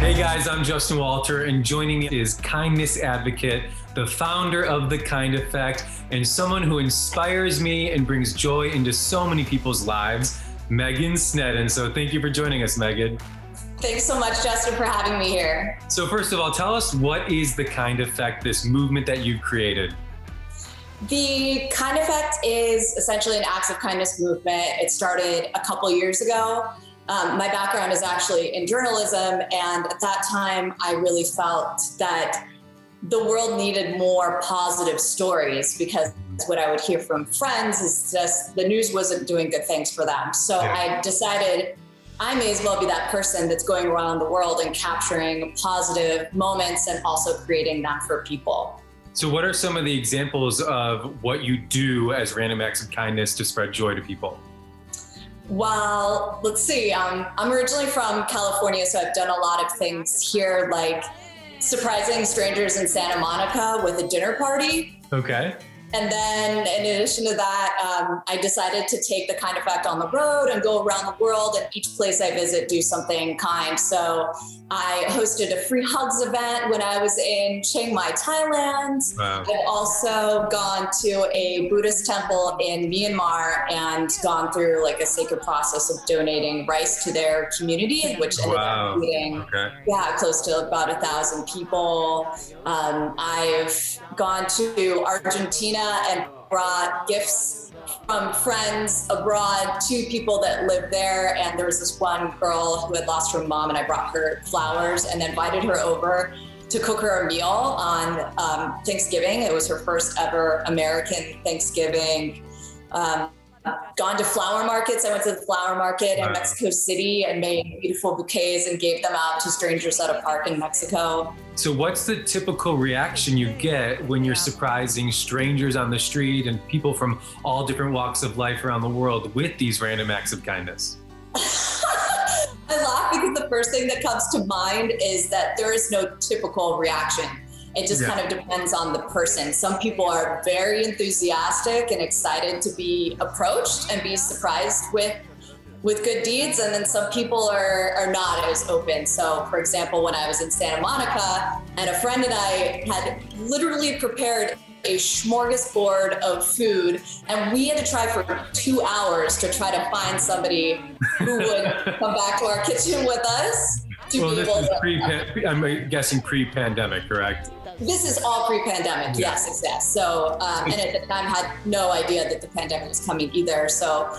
Hey guys, I'm Justin Walter, and joining me is kindness advocate, the founder of The Kind Effect, and someone who inspires me and brings joy into so many people's lives, Megan Snedden. So thank you for joining us, Megan. Thanks so much, Justin, for having me here. So first of all, tell us, what is The Kind Effect, this movement that you've created? The Kind Effect is essentially an acts of kindness movement. It started a couple years ago. My background is actually in journalism, and at that time, I really felt that the world needed more positive stories, because what I would hear from friends is just the news wasn't doing good things for them. So I decided I may as well be that person that's going around the world and capturing positive moments and also creating them for people. So what are some of the examples of what you do as random acts of kindness to spread joy to people? Well, let's see. I'm originally from California, so I've done a lot of things here, like surprising strangers in Santa Monica with a dinner party. Okay. And then in addition to that, I decided to take The Kind Effect on the road and go around the world, and each place I visit, do something kind. So I hosted a free hugs event when I was in Chiang Mai, Thailand. Wow. I've also gone to a Buddhist temple in Myanmar and gone through like a sacred process of donating rice to their community, which ended up feeding close to about 1,000 people. I've gone to Argentina and brought gifts from friends abroad to people that live there. And there was this one girl who had lost her mom, and I brought her flowers and invited her over to cook her a meal on Thanksgiving. It was her first ever American Thanksgiving. Gone to flower markets. I went to the flower market in Mexico City and made beautiful bouquets and gave them out to strangers at a park in Mexico. So what's the typical reaction you get when you're surprising strangers on the street and people from all different walks of life around the world with these random acts of kindness? I laugh because the first thing that comes to mind is that there is no typical reaction. It just kind of depends on the person. Some people are very enthusiastic and excited to be approached and be surprised with good deeds. And then some people are not as open. So for example, when I was in Santa Monica, and a friend and I had literally prepared a smorgasbord of food, and we had to try for 2 hours to try to find somebody who would come back to our kitchen with us. Well, this is I'm guessing pre-pandemic, correct? This is all pre-pandemic, yes. So, and at the time had no idea that the pandemic was coming either. So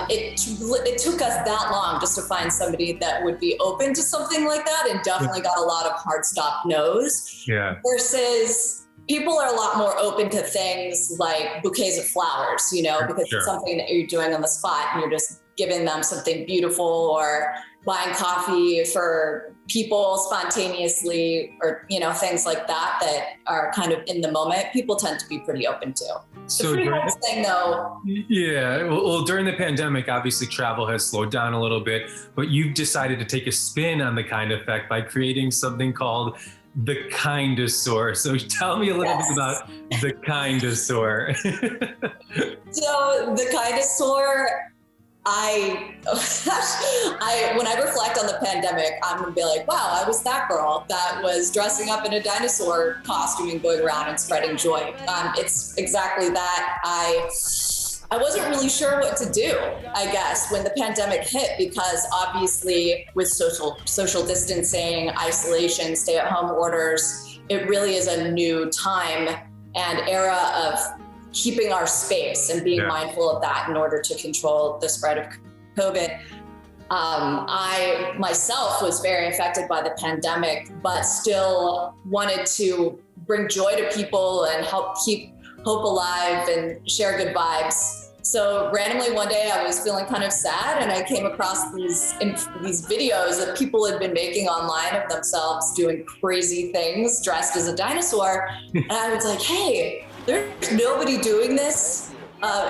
it took us that long just to find somebody that would be open to something like that, and definitely got a lot of hard stop no's. Yeah. Versus people are a lot more open to things like bouquets of flowers, because it's something that you're doing on the spot, and you're just giving them something beautiful, or buying coffee for people spontaneously, or things like that are kind of in the moment. People tend to be pretty open to. So the free hugs thing, though. Yeah, well, during the pandemic, obviously travel has slowed down a little bit, but you've decided to take a spin on The Kind Effect by creating something called the Kindosaur. So tell me a little bit about the Kindosaur. So the Kindosaur, when I reflect on the pandemic, I'm gonna be like, wow, I was that girl that was dressing up in a dinosaur costume and going around and spreading joy. It's exactly that. I wasn't really sure what to do, I guess, when the pandemic hit, because obviously with social distancing, isolation, stay-at-home orders, it really is a new time and era of keeping our space and being mindful of that in order to control the spread of COVID. I myself was very affected by the pandemic, but still wanted to bring joy to people and help keep hope alive and share good vibes. So randomly one day I was feeling kind of sad, and I came across these videos that people had been making online of themselves doing crazy things dressed as a dinosaur. And I was like, hey, there's nobody doing this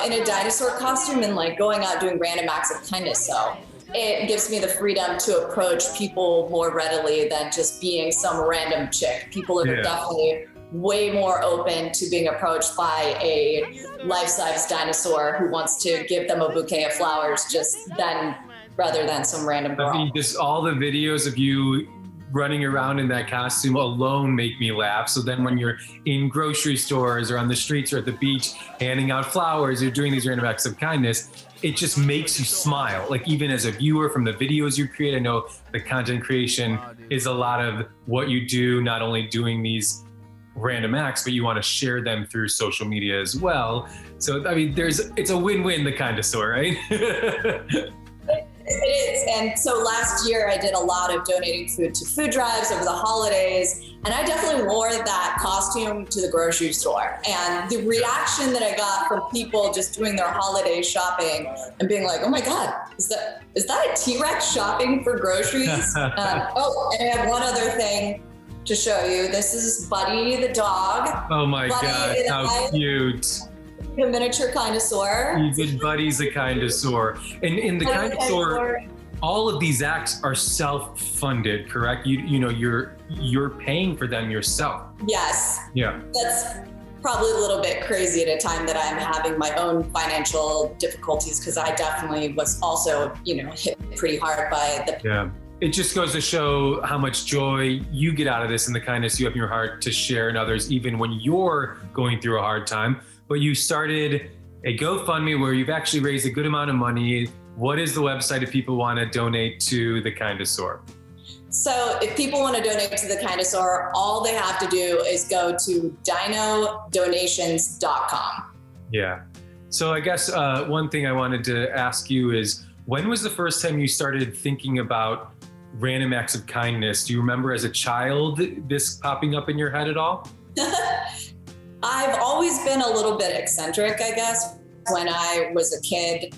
in a dinosaur costume and like going out doing random acts of kindness. So it gives me the freedom to approach people more readily than just being some random chick. People are definitely way more open to being approached by a life-size dinosaur who wants to give them a bouquet of flowers rather than some random girl. I mean, just all the videos of you running around in that costume alone make me laugh. So then when you're in grocery stores or on the streets or at the beach, handing out flowers or doing these random acts of kindness, it just makes you smile. Like even as a viewer from the videos you create, I know the content creation is a lot of what you do, not only doing these random acts, but you want to share them through social media as well. So, I mean, it's a win-win, the Kindosaur, right? It is. And so last year I did a lot of donating food to food drives over the holidays. And I definitely wore that costume to the grocery store. And the reaction that I got from people just doing their holiday shopping and being like, oh my God, is that a T-Rex shopping for groceries? Oh, and I have one other thing to show you. This is Buddy the dog. Oh my God, how cute. A miniature Kindosaur. Even Buddy's a Kindosaur. And in the Kindosaur, all of these acts are self-funded, correct? You know, you're paying for them yourself. Yes. Yeah. That's probably a little bit crazy at a time that I'm having my own financial difficulties, because I definitely was also, hit pretty hard by the. Yeah. It just goes to show how much joy you get out of this and the kindness you have in your heart to share in others, even when you're going through a hard time. But you started a GoFundMe where you've actually raised a good amount of money. What is the website if people want to donate to the Kindosaur? So if people want to donate to the Kindosaur, all they have to do is go to dinodonations.com. Yeah. So I guess one thing I wanted to ask you is, when was the first time you started thinking about random acts of kindness? Do you remember as a child this popping up in your head at all? I've always been a little bit eccentric, I guess. When I was a kid,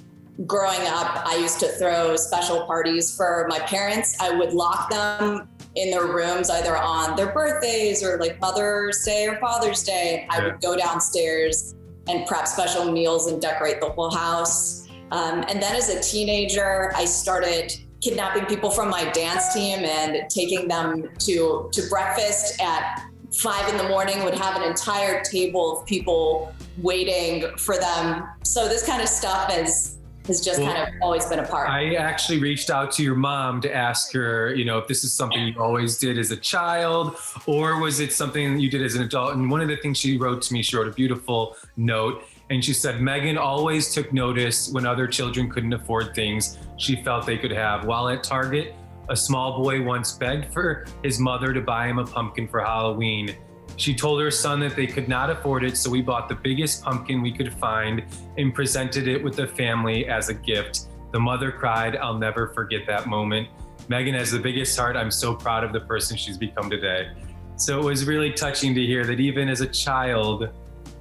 growing up, I used to throw special parties for my parents. I would lock them in their rooms, either on their birthdays or like Mother's Day or Father's Day. I would go downstairs and prep special meals and decorate the whole house. And then as a teenager, I started kidnapping people from my dance team and taking them to breakfast at 5 a.m, would have an entire table of people waiting for them. So this kind of stuff has just kind of always been a part. I actually reached out to your mom to ask her, if this is something you always did as a child, or was it something you did as an adult? And one of the things she wrote to me, she wrote a beautiful note. And she said, Megan always took notice when other children couldn't afford things she felt they could have. While at Target, a small boy once begged for his mother to buy him a pumpkin for Halloween. She told her son that they could not afford it, so we bought the biggest pumpkin we could find and presented it with the family as a gift. The mother cried. I'll never forget that moment. Megan has the biggest heart. I'm so proud of the person she's become today. So it was really touching to hear that even as a child,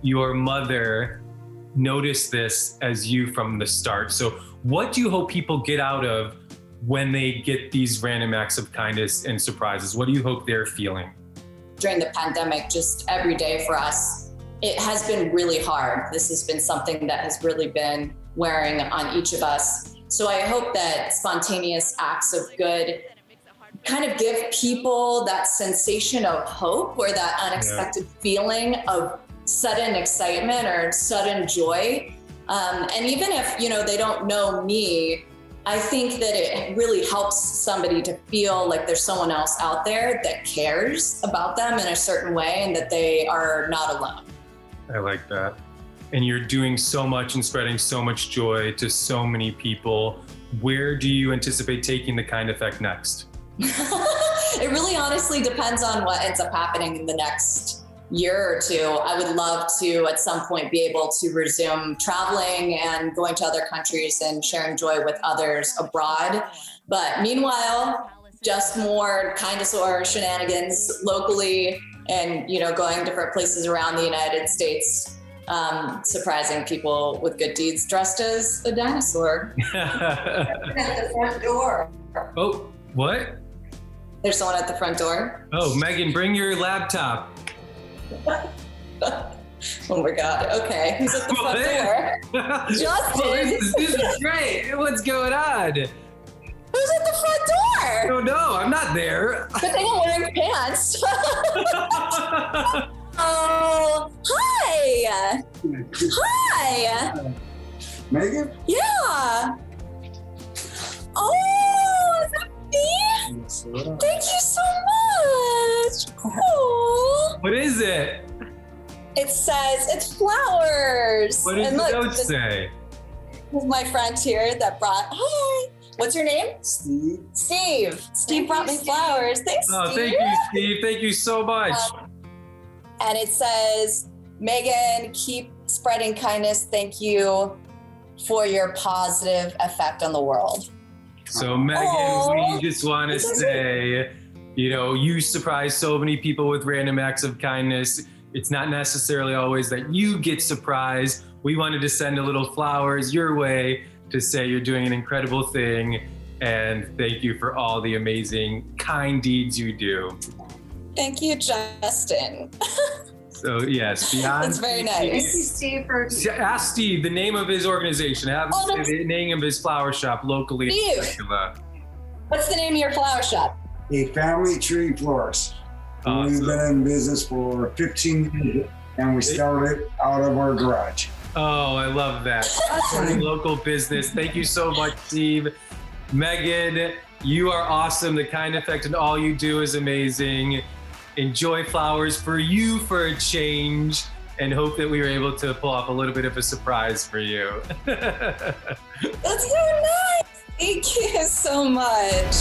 your mother noticed this as you from the start. So what do you hope people get out of when they get these random acts of kindness and surprises? What do you hope they're feeling? During the pandemic, just every day for us, it has been really hard. This has been something that has really been wearing on each of us. So I hope that spontaneous acts of good kind of give people that sensation of hope or that unexpected feeling of sudden excitement or sudden joy. And even if, they don't know me, I think that it really helps somebody to feel like there's someone else out there that cares about them in a certain way and that they are not alone. I like that. And you're doing so much and spreading so much joy to so many people. Where do you anticipate taking the Kind Effect next? It really honestly depends on what ends up happening in the next year or two. I would love to at some point be able to resume traveling and going to other countries and sharing joy with others abroad. But meanwhile, just more Kindosaur shenanigans locally and, going different places around the United States, surprising people with good deeds dressed as a dinosaur. At the front door. Oh, what? There's someone at the front door. Oh, Megan, bring your laptop. Oh my God. Okay. Who's at the front door? Justin. Oh, this is great. What's going on? Who's at the front door? Oh no, I'm not there. Good thing I'm wearing pants. Oh, hi. Hi. Megan? Yeah. Oh, is that me? Yes, sir. Thank you so What is it? It says it's flowers. What does And the look, note this say? is my friend here that brought. Hi. What's your name? Steve. Steve. Steve brought me flowers. Thanks, Oh, Steve. thank you, Steve. Thank you so much. And it says, Megan, keep spreading kindness. Thank you for your positive effect on the world. So, Megan, Aw, we just want to this is say, you know, you surprise so many people with random acts of kindness. It's not necessarily always that you get surprised. We wanted to send a little flowers your way to say you're doing an incredible thing. And thank you for all the amazing, kind deeds you do. Thank you, Justin. So, yes, Beyond. That's very Thank you, nice. Steve, for Ask Steve the name of his organization. Have Oh, that's- the name of his flower shop locally. Steve. What's the name of your flower shop? A family tree florist. Awesome. We've been in business for 15 years and we started out of our garage. Oh, I love that. Supporting local business. Thank you so much, Steve. Megan, you are awesome. The Kind Effect and all you do is amazing. Enjoy flowers for you for a change, and hope that we were able to pull off a little bit of a surprise for you. That's so nice. Thank you so much.